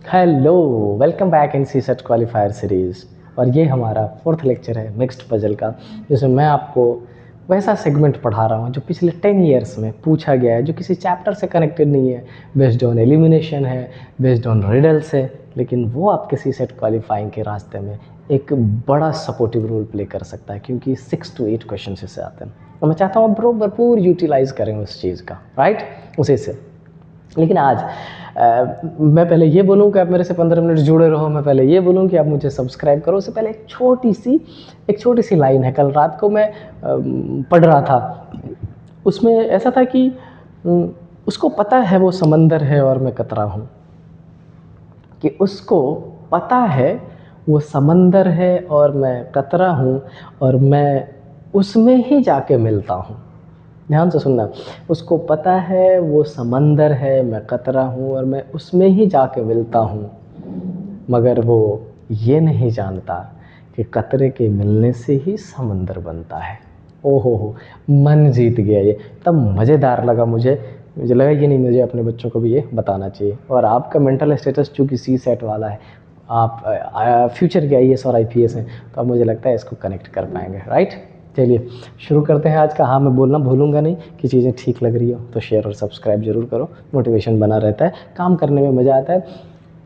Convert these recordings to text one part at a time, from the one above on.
Hello, welcome back in CSAT qualifier series. और ये हमारा फोर्थ लेक्चर है मिक्स्ड पजल का, जिसमें मैं आपको वैसा सेगमेंट पढ़ा रहा हूँ जो पिछले 10 ईयर्स में पूछा गया है, जो किसी चैप्टर से कनेक्टेड नहीं है, बेस्ड ऑन एलिमिनेशन है, बेस्ड ऑन रिडल्स है, लेकिन वो आपके सी सेट क्वालिफाइंग के रास्ते में एक बड़ा सपोर्टिव रोल प्ले कर सकता है, क्योंकि 6 to 8 क्वेश्चन इससे आते हैं। और मैं चाहता हूँ आप भरपूर यूटिलाइज़ करें उस चीज़ का, राइट, उसी से। लेकिन आज मैं पहले ये बोलूँ कि आप मेरे से 15 मिनट जुड़े रहो, मैं पहले ये बोलूँ कि आप मुझे सब्सक्राइब करो। उससे पहले एक छोटी सी लाइन है। कल रात को मैं पढ़ रहा था, उसमें ऐसा था कि उसको पता है वो समंदर है और मैं कतरा हूँ, कि उसको पता है वो समंदर है और मैं कतरा हूँ, और मैं उसमें ही जाके मिलता हूँ। ध्यान से सुनना, उसको पता है वो समंदर है, मैं कतरा हूँ और मैं उसमें ही जाके मिलता हूँ, मगर वो ये नहीं जानता कि कतरे के मिलने से ही समंदर बनता है। ओहो हो, मन जीत गया ये। तब मज़ेदार लगा मुझे लगा कि नहीं, मुझे अपने बच्चों को भी ये बताना चाहिए। और आपका मेंटल स्टेटस चूँकि सी सेट वाला है, आप फ्यूचर के IAS और IPS हैं, तो अब मुझे लगता है इसको कनेक्ट कर पाएंगे, राइट। चलिए शुरू करते हैं आज का। हाँ, मैं बोलना भूलूंगा नहीं कि चीज़ें ठीक लग रही हो तो शेयर और सब्सक्राइब जरूर करो, मोटिवेशन बना रहता है, काम करने में मज़ा आता है।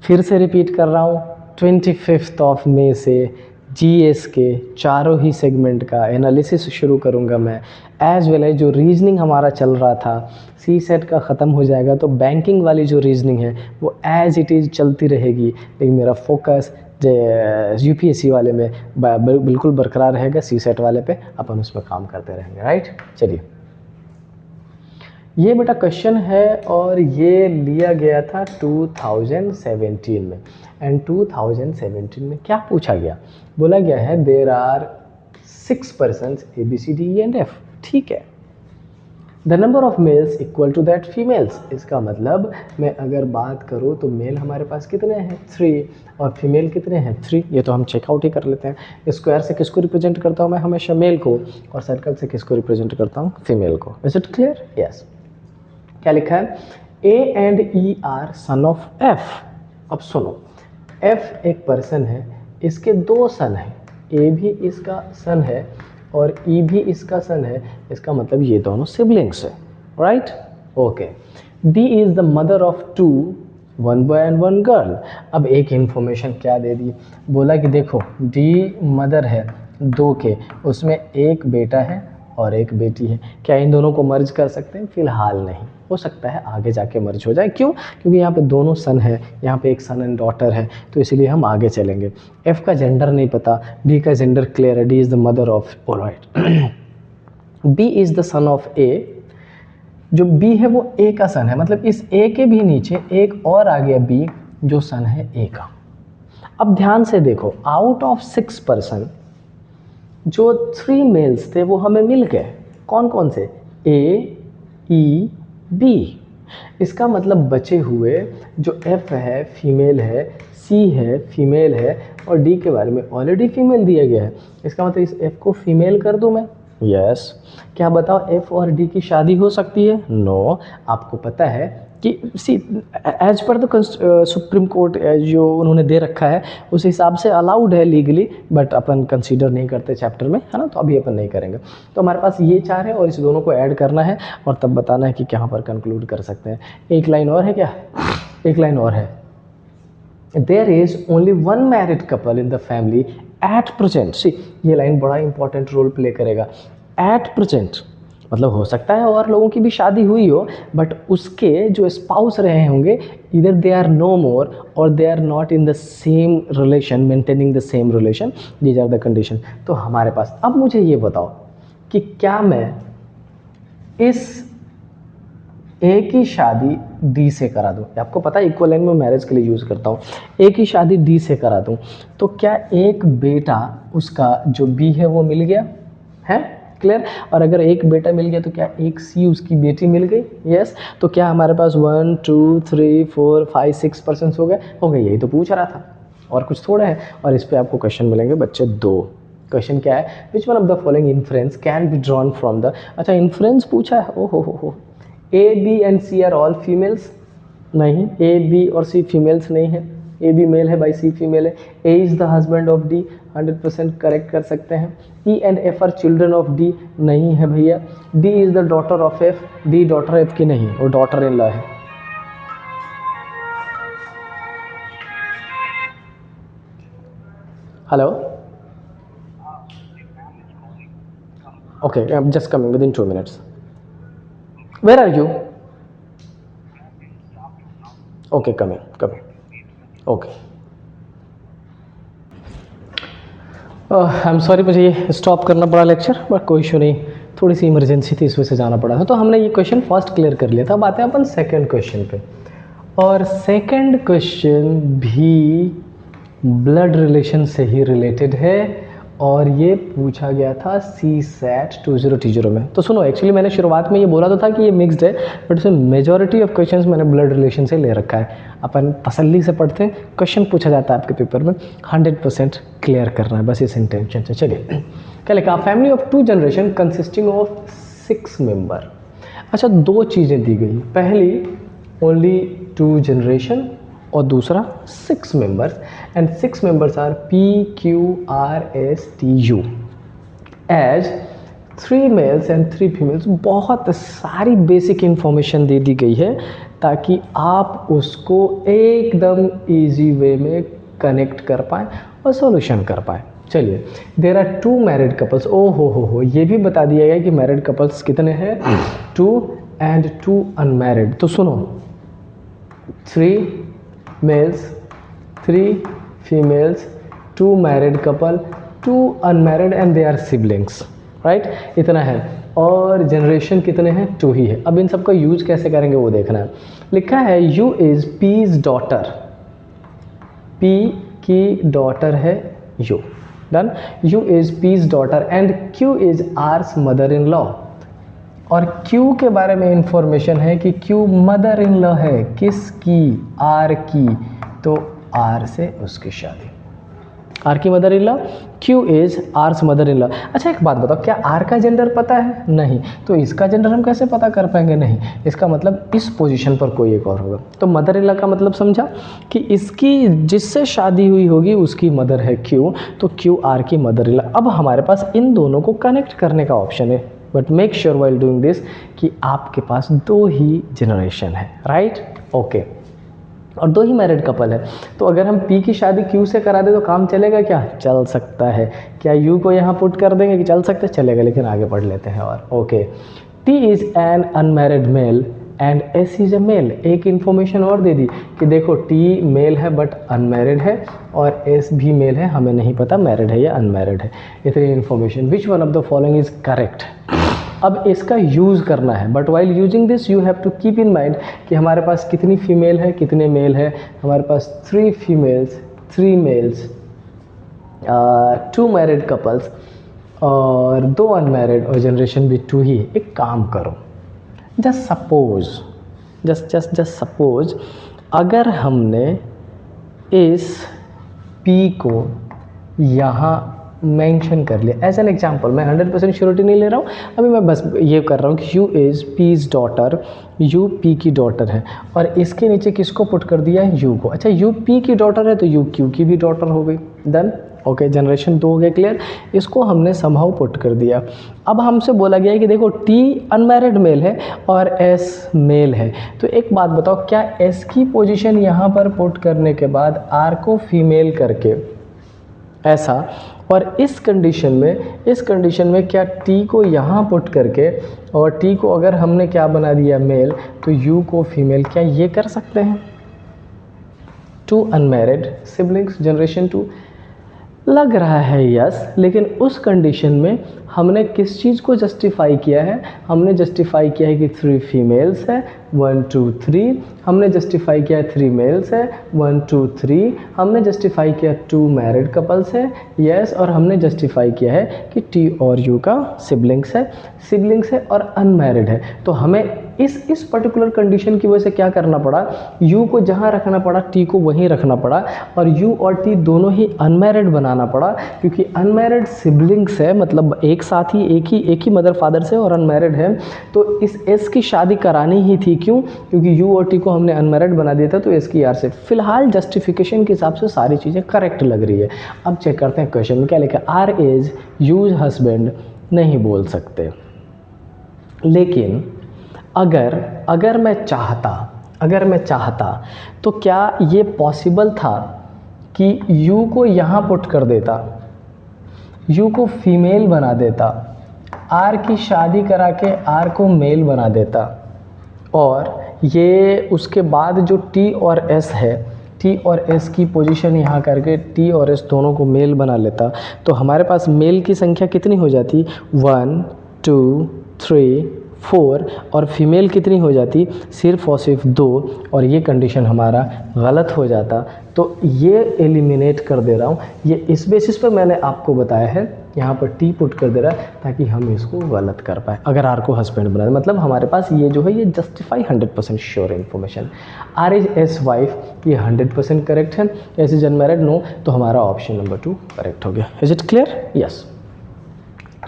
फिर से रिपीट कर रहा हूँ, 25 मई से GS के चारों ही सेगमेंट का एनालिसिस शुरू करूँगा मैं, एज वेल एज जो रीजनिंग हमारा चल रहा था सी सेट का ख़त्म हो जाएगा, तो बैंकिंग वाली जो रीजनिंग है वो एज इट इज़ चलती रहेगी, लेकिन मेरा फोकस UPSC वाले में बिल्कुल बरकरार रहेगा। सी सेट वाले पे अपन उसमें काम करते रहेंगे, राइट। चलिए, ये बेटा क्वेश्चन है और ये लिया गया था 2017 में। एंड 2017 में क्या पूछा गया, बोला गया है देयर आर 6 persons ABCDEF, ठीक है। The number of males equal to that females. इसका मतलब मैं अगर बात करूँ तो मेल हमारे पास कितने हैं 3, और फीमेल कितने हैं 3। ये तो हम चेकआउट ही कर लेते हैं। स्क्वायर से किसको रिप्रेजेंट करता हूँ मैं, हमेशा मेल को, और सर्कल से किसको रिप्रेजेंट करता हूँ, फीमेल को। Is it clear? यस। क्या लिखा है, A and E are son of F। अब सुनो, F एक पर्सन है, इसके 2 सन हैं, A भी इसका सन है और E भी इसका सन है। इसका मतलब ये दोनों सिबलिंग्स है, right. Okay. D is the mother of 2, 1 boy and 1 girl. अब एक इंफॉर्मेशन क्या दे दी, बोला कि देखो D मदर है 2 के, उसमें एक बेटा है और एक बेटी है। क्या इन दोनों को मर्ज कर सकते हैं? फिलहाल नहीं, हो सकता है आगे जाके मर्ज हो जाए। क्यों? क्योंकि यहाँ पे दोनों सन है, यहाँ पे एक सन एंड डॉटर है, तो इसीलिए हम आगे चलेंगे। F का जेंडर नहीं पता, D का जेंडर क्लियर है, D is the mother of, alright. B is the son of A। जो B है वो A का सन है, मतलब इस A के भी नीचे एक और आ गया B, जो सन है A का। अब ध्यान से देखो, आउट ऑफ 6 पर्सन जो 3 मेल्स थे वो हमें मिल गए। कौन कौन से? A, E, B। इसका मतलब बचे हुए जो F है फीमेल है, C है फीमेल है, और D के बारे में ऑलरेडी फीमेल दिया गया है। इसका मतलब इस F को फीमेल कर दूं मैं? यस। क्या बताओ, F और D की शादी हो सकती है? नो। आपको पता है कि see as per the Supreme Court जो उन्होंने दे रखा है उस हिसाब से अलाउड है लीगली, बट अपन कंसीडर नहीं करते चैप्टर में, है ना, तो अभी अपन नहीं करेंगे। तो हमारे पास ये 4 है और इस दोनों को ऐड करना है और तब बताना है कि कहाँ पर कंक्लूड कर सकते हैं। एक लाइन और है क्या? एक लाइन और है, there is only 1 married couple in the family at present. See, ये लाइन बड़ा इंपॉर्टेंट रोल प्ले करेगा। एट प्रेजेंट मतलब हो सकता है और लोगों की भी शादी हुई हो, बट उसके जो स्पाउस रहे होंगे इधर दे आर नो मोर और they are not in the same relation, maintaining the same relation, these are the condition. तो हमारे पास अब मुझे ये बताओ कि क्या मैं इस A की शादी D से करा दूं? आपको पता है इक्वल लाइन में मैरिज के लिए यूज़ करता हूँ। A की शादी D से करा दूं तो क्या एक बेटा उसका जो B है वो मिल गया है? क्लियर। और अगर एक बेटा मिल गया तो क्या एक C उसकी बेटी मिल गई? यस। तो क्या हमारे पास 1 2 3 4 5 6 पर्सन्स हो गए? यही तो पूछ रहा था, और कुछ थोड़ा है। और इस पर आपको क्वेश्चन मिलेंगे बच्चे 2। क्वेश्चन क्या है, which one of the following inference can be drawn from the. अच्छा, इन्फ्रेंस पूछा है। ओ हो। A, B and C are all females? नहीं, A, B और C फीमेल्स नहीं है। ए बी मेल है, बाई सी फीमेल है। A is the husband of D, 100% correct कर सकते हैं। E and F are children of D, नहीं है भैया। D is the daughter of F, D daughter F की नहीं, वो डॉटर इन लॉ है। Hello, okay, I am just coming with in 2 minutes. Where are you? Okay, coming. Okay. I am sorry, मुझे ये stop करना पड़ा lecture, but कोई issue नहीं, थोड़ी सी इमरजेंसी थी, इस वजह से जाना पड़ा था। तो हमने ये क्वेश्चन फर्स्ट क्लियर कर लिया था। अब आते हैं अपन सेकंड क्वेश्चन पे, और सेकंड क्वेश्चन भी ब्लड रिलेशन से ही रिलेटेड है, और ये पूछा गया था CSAT 2020 में। तो सुनो, एक्चुअली मैंने शुरुआत में ये बोला तो था कि ये मिक्स्ड है, बट इसमें मेजॉरिटी ऑफ क्वेश्चंस मैंने ब्लड रिलेशन से ले रखा है। अपन तसल्ली से पढ़ते हैं, क्वेश्चन पूछा जाता है आपके पेपर में, 100% क्लियर करना है, बस इस इंटेंशन से। चलिए, क्या लिखा? Family of 2 generation consisting of 6 member. अच्छा, 2 चीज़ें दी गई, पहली ओनली 2 जनरेशन और दूसरा 6 members, and 6 members are P, Q, R, S, T, U as 3 males and 3 females. बहुत सारी बेसिक इंफॉर्मेशन दे दी गई है ताकि आप उसको एकदम इजी वे में कनेक्ट कर पाएँ और सॉल्यूशन कर पाएँ। चलिए, देयर आर 2 मैरिड कपल्स। ओ हो, ये भी बता दिया गया कि मैरिड कपल्स कितने हैं, 2 एंड 2 अनमैरिड। तो सुनो, 3 males, 3 females, 2 married couple, 2 unmarried and they are siblings, right? इतना है, और जनरेशन कितने हैं, 2 ही है। अब इन सब का यूज कैसे करेंगे वो देखना है। लिखा है U is P's daughter, P की डॉटर है U, done. U is P's daughter and Q is R's mother in law, और Q के बारे में इंफॉर्मेशन है कि Q मदर इन लॉ है, किसकी, R की, तो R से उसकी शादी, R की mother in law, Q is R's mother in law. अच्छा, एक बात बताओ, क्या R का जेंडर पता है? नहीं, तो इसका जेंडर हम कैसे पता कर पाएंगे? नहीं, इसका मतलब इस पोजीशन पर कोई एक और होगा। तो मदर इन लॉ का मतलब समझा कि इसकी जिससे शादी हुई होगी उसकी मदर है Q, तो Q R की मदर इन लॉ। अब हमारे पास इन दोनों को कनेक्ट करने का ऑप्शन है, but make sure while doing this कि आपके पास 2 ही जनरेशन है, राइट? ओके, और 2 ही मैरिड कपल है। तो अगर हम P की शादी Q से करा दे तो काम चलेगा क्या? चल सकता है। क्या U को यहाँ पुट कर देंगे कि चल सकता है? चलेगा, लेकिन आगे पढ़ लेते हैं। और okay, T is an unmarried male and S is a male. एक इन्फॉर्मेशन और दे दी कि देखो T मेल है बट अनमैरिड है, और S भी मेल है, हमें नहीं पता मैरिड है या अनमैरिड है। इतनी information. Which one of the following is correct? अब इसका यूज़ करना है, but while using this you have to keep in mind कि हमारे पास कितनी फीमेल है, कितने मेल है। हमारे पास 3 फीमेल्स, 3 मेल्स, 2 मैरिड कपल्स और 2 अनमैरिड, और जनरेशन भी 2 ही। एक काम करो, जस्ट सपोज अगर हमने इस P को यहाँ मेंशन कर लिया एज एन एग्जाम्पल, मैं 100% श्योरिटी नहीं ले रहा हूँ अभी, मैं बस ये कर रहा हूँ कि U is P's daughter, U P की डॉटर है, और इसके नीचे किसको पुट कर दिया है? U को। अच्छा, U P की डॉटर है तो U Q की भी डॉटर हो गई, डन। ओके, जनरेशन 2 हो गए क्लियर। इसको हमने समहाउ पुट कर दिया। अब हमसे बोला गया है कि देखो T अनमैरिड मेल है और S मेल है, तो एक बात बताओ, क्या S की पोजीशन यहाँ पर पुट करने के बाद R को फीमेल करके ऐसा, और इस कंडीशन में क्या T को यहाँ पुट करके और T को अगर हमने क्या बना दिया मेल, तो U को फीमेल, क्या ये कर सकते हैं? 2 अनमैरिड सिबलिंग्स, जनरेशन 2 लग रहा है यस, लेकिन उस कंडीशन में हमने किस चीज़ को जस्टिफाई किया है? हमने जस्टिफाई किया है कि 3 फीमेल्स है, 1 2 3। हमने जस्टिफाई किया है 3 मेल्स है, 1 2 3। हमने जस्टिफाई किया 2 मैरिड कपल्स है, यस, और हमने जस्टिफाई किया है कि T और U का सिबलिंग्स है और अनमैरिड है। तो हमें इस पर्टिकुलर कंडीशन की वजह से क्या करना पड़ा? U को जहाँ रखना पड़ा T को वहीं रखना पड़ा, और U और T दोनों ही अनमैरिड बनाना पड़ा, क्योंकि अनमैरिड सिबलिंग्स है, मतलब एक साथ ही एक ही मदर फादर से और अनमैरिड है, तो इस S की शादी करानी ही थी क्यों? क्योंकि यू और टी को हमने अनमैरिड बना दिया था, तो एस की आर से फिलहाल जस्टिफिकेशन के हिसाब से सारी चीज़ें करेक्ट लग रही है। अब चेक करते हैं क्वेश्चन में क्या लिखा है। आर इज यूज हस्बैंड नहीं बोल सकते, लेकिन अगर मैं चाहता तो क्या ये पॉसिबल था कि यू को यहाँ पुट कर देता, यू को फीमेल बना देता, आर की शादी करा के आर को मेल बना देता, और ये उसके बाद जो टी और एस है, टी और एस की पोजीशन यहाँ करके टी और एस दोनों को मेल बना लेता, तो हमारे पास मेल की संख्या कितनी हो जाती? 1 2 3 4, और फीमेल कितनी हो जाती? सिर्फ और सिर्फ 2, और ये कंडीशन हमारा गलत हो जाता। तो ये एलिमिनेट कर दे रहा हूँ, ये इस बेसिस पर मैंने आपको बताया है, यहाँ पर टी पुट कर दे रहा है ताकि हम इसको गलत कर पाए। अगर आर को हस्बैंड बना दे, मतलब हमारे पास ये जो है ये justify 100% sure information. R is S wife, ये 100% करेक्ट है। एस इज अनमैरिड, नो, तो हमारा ऑप्शन नंबर 2 करेक्ट हो गया। Is it clear? यस।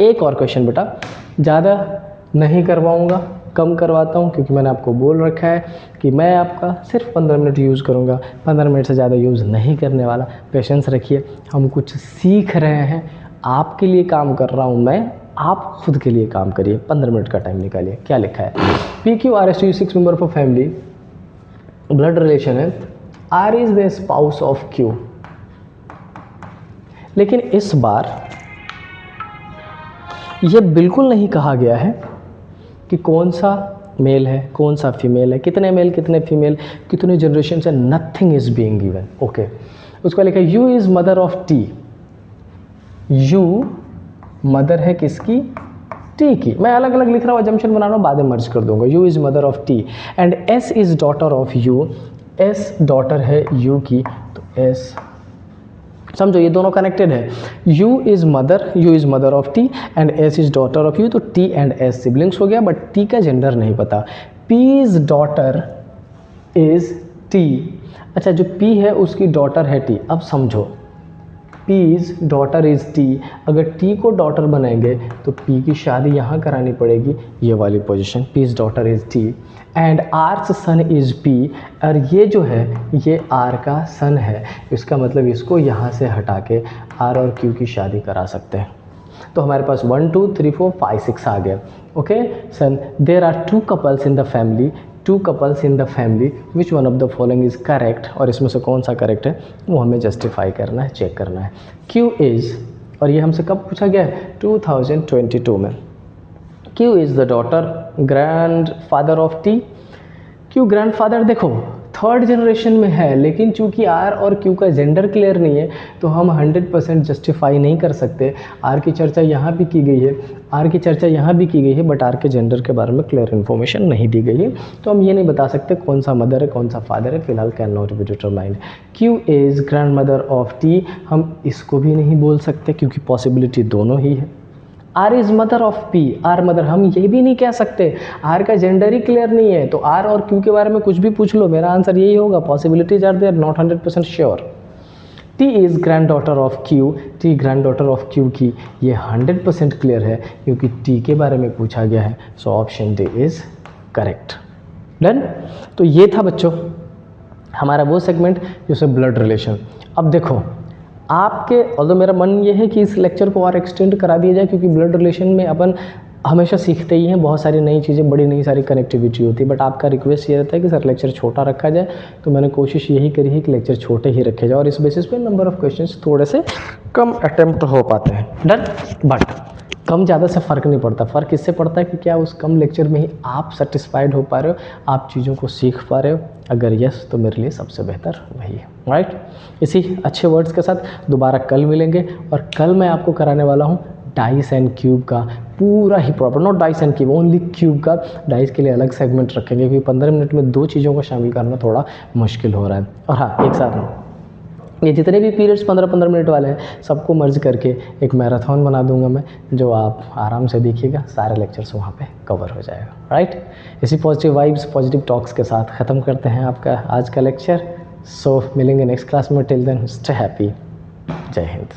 एक और क्वेश्चन बेटा, ज़्यादा नहीं करवाऊँगा, कम करवाता हूँ, क्योंकि मैंने आपको बोल रखा है कि मैं आपका सिर्फ 15 मिनट यूज़ करूँगा, 15 मिनट से ज़्यादा यूज़ नहीं करने वाला। पेशेंस रखिए, हम कुछ सीख रहे हैं, आपके लिए काम कर रहा हूँ मैं, आप खुद के लिए काम करिए। 15 मिनट का टाइम निकालिए। क्या लिखा है? P Q R S T 6 member of a family, blood relation है, R is the spouse of Q. लेकिन इस बार ये बिल्कुल नहीं कहा गया है कि कौन सा मेल है कौन सा फीमेल है, कितने मेल कितने फीमेल, कितने जनरेशन से, nothing is being given. Okay, उसका लिखा है you is mother of T. You mother है किसकी? टी की। मैं अलग अलग लिख रहा हूँ, अजम्पशन बना रहा हूँ, बाद में मर्ज कर दूंगा। You is mother of T and S is daughter of you. S daughter है यू की, तो एस, समझो ये दोनों कनेक्टेड है। You is mother of T and S is daughter of you, तो टी एंड एस सिबलिंग्स हो गया, बट टी का जेंडर नहीं पता। P is daughter is T. अच्छा, जो पी है उसकी डॉटर है टी। अब समझो, पीज डॉटर इज टी, अगर टी को डॉटर बनाएंगे तो पी की शादी यहाँ करानी पड़ेगी, ये वाली position, P's daughter is T and R's son is P, और ये जो है ये आर का सन है, इसका मतलब इसको यहाँ से हटा के आर और क्यू की शादी करा सकते हैं। तो हमारे पास 1 2 3 4 5 6 आ गया। Okay son, there are 2 couples in the family, 2 couples in the family, which one of the following is correct, और इसमें से कौन सा करेक्ट है वो हमें जस्टिफाई करना है, चेक करना है। क्यू इज, और ये हमसे कब पूछा गया है? 2022 में। Q is the daughter grand father of T. Q grand father, देखो 3rd जनरेशन में है, लेकिन चूंकि आर और क्यू का जेंडर क्लियर नहीं है तो हम 100% जस्टिफाई नहीं कर सकते। आर की चर्चा यहाँ भी की गई है, आर की चर्चा यहाँ भी की गई है, बट आर के जेंडर के बारे में क्लियर इन्फॉर्मेशन नहीं दी गई है, तो हम ये नहीं बता सकते कौन सा मदर है कौन सा फादर है, फिलहाल can not be determined. Q is grand mother of T, हम इसको भी नहीं बोल सकते क्योंकि पॉसिबिलिटी दोनों ही है। R is mother of P, R mother, हम ये भी नहीं कह सकते, आर का जेंडर ही क्लियर नहीं है, तो आर और क्यू के बारे में कुछ भी पूछ लो, मेरा आंसर यही होगा, possibilities are there, not 100% sure. T is granddaughter of Q, T granddaughter of Q की, ये 100% क्लियर है क्योंकि टी के बारे में पूछा गया है, so option D is correct. Done. तो ये था बच्चों हमारा वो सेगमेंट जिससे ब्लड रिलेशन। अब देखो आपके, ऑल्दो मेरा मन ये है कि इस लेक्चर को और एक्सटेंड करा दिया जाए, क्योंकि ब्लड रिलेशन में अपन हमेशा सीखते ही हैं, बहुत सारी नई चीज़ें, बड़ी नई सारी कनेक्टिविटी होती है, बट आपका रिक्वेस्ट ये रहता है कि सर लेक्चर छोटा रखा जाए, तो मैंने कोशिश यही करी है कि लेक्चर छोटे ही रखे जाए और इस बेसिस पे नंबर ऑफ़ क्वेश्चंस थोड़े से कम अटेम्प्ट हो पाते हैं। डन। बट कम ज़्यादा से फ़र्क नहीं पड़ता, फ़र्क इससे पड़ता है कि क्या उस कम लेक्चर में ही आप सेटिस्फाइड हो पा रहे हो, आप चीज़ों को सीख पा रहे हो। अगर यस तो मेरे लिए सबसे बेहतर वही है, राइट। इसी अच्छे वर्ड्स के साथ दोबारा कल मिलेंगे, और कल मैं आपको कराने वाला हूँ डाइस एंड क्यूब का पूरा ही proper, not dice and cube, only cube का। डाइस के लिए अलग सेगमेंट रखेंगे क्योंकि 15 मिनट में 2 चीज़ों को शामिल करना थोड़ा मुश्किल हो रहा है। और हाँ, एक साथ में ये जितने भी पीरियड्स 15-15 मिनट वाले हैं सबको मर्ज करके एक मैराथन बना दूंगा मैं, जो आप आराम से देखिएगा, सारे लेक्चर्स वहाँ पे कवर हो जाएगा, राइट। इसी पॉजिटिव वाइब्स पॉजिटिव टॉक्स के साथ ख़त्म करते हैं आपका आज का लेक्चर। सो मिलेंगे नेक्स्ट क्लास में, टिल देन स्टे हैप्पी। जय हिंद।